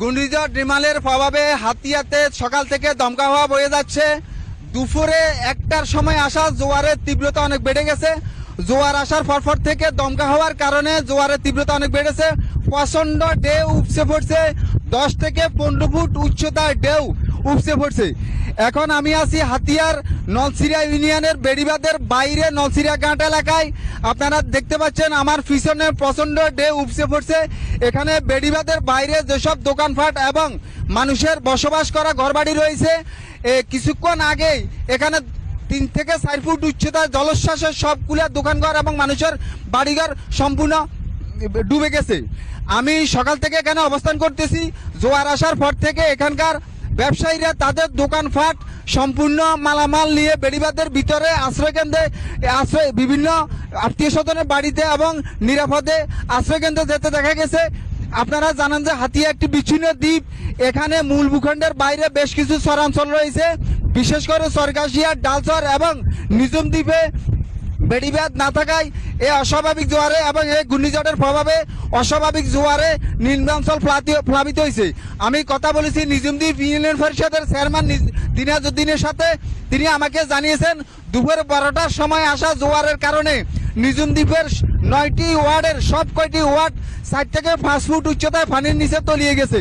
ঘূর্ণিঝড় রিমালের প্রভাবে হাতিয়াতে সকাল থেকে দমকা হাওয়া বয়ে যাচ্ছে। দুপুরে 1টার সময় আসা জোয়ারের তীব্রতা অনেক বেড়ে গেছে। জোয়ার আসার পরপর থেকে দমকা হওয়ার কারণে জোয়ারের তীব্রতা অনেক বেড়েছে। প্রচন্ড ঢেউ উপচে পড়ছে। 10 থেকে 15 ফুট উচ্চতায় ঢেউ উপচে পড়ছে। এখন আমি আছি হাতিয়ার নলছিরা ইউনিয়নের বেড়িবাঁধের বাইরে নলছিরা ঘাট এলাকায়। আপনারা দেখতে পাচ্ছেন আমার পিছনে প্রচন্ড ঢেউ উপচে পড়ছে। এখানে বেড়িবাঁধের বাইরে যেসব দোকানপাট এবং মানুষের বসবাস করা ঘরবাড়ি রয়েছে, কিছুক্ষণ আগেই এখানে 3 থেকে 4 ফুট উচ্চতায় জলোচ্ছ্বাসের সবগুলা দোকানঘর এবং মানুষের বাড়িঘর সম্পূর্ণ ডুবে গেছে। আমি সকাল থেকে এখানে অবস্থান করতেছি। জোয়ার আসার পর থেকে এখানকার ব্যবসায়ীরা তাদের দোকানপাট সম্পূর্ণ মালামাল নিয়ে বেড়িবাঁধের ভিতরে আশ্রয়কেন্দ্রে বিভিন্ন আত্মীয় স্বজনের বাড়িতে এবং নিরাপদে আশ্রয়কেন্দ্রে যেতে দেখা গেছে। আপনারা জানেন যে হাতিয়া একটি বিচ্ছিন্ন দ্বীপ। এখানে মূল ভূখণ্ডের বাইরে বেশ কিছু চরাঞ্চল রয়েছে, বিশেষ করে চরকাশিয়া, ডালচর এবং নিজুম দ্বীপে বেড়িবাঁধ না থাকায় এই অস্বাভাবিক জোয়ারে এবং এই ঘূর্ণিঝড়ের প্রভাবে অস্বাভাবিক জোয়ারে নিম্নাঞ্চল প্লাবিত হয়েছে। আমি কথা বলেছি নিজুম দ্বীপ ইউনিয়ন পরিষদের চেয়ারম্যান দিনাজউদ্দিনের সাথে। তিনি আমাকে জানিয়েছেন দুপুর 12টার সময় আসা জোয়ারের কারণে নিজুম দ্বীপের 9টি ওয়ার্ডের সব কয়টি ওয়ার্ড 4 থেকে 5 ফুট উচ্চতায় পানির নিচে তলিয়ে গেছে।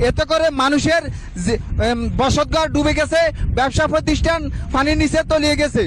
এতে করে মানুষের বসতঘর ডুবে গেছে, ব্যবসা প্রতিষ্ঠান পানির নিচে তলিয়ে গেছে।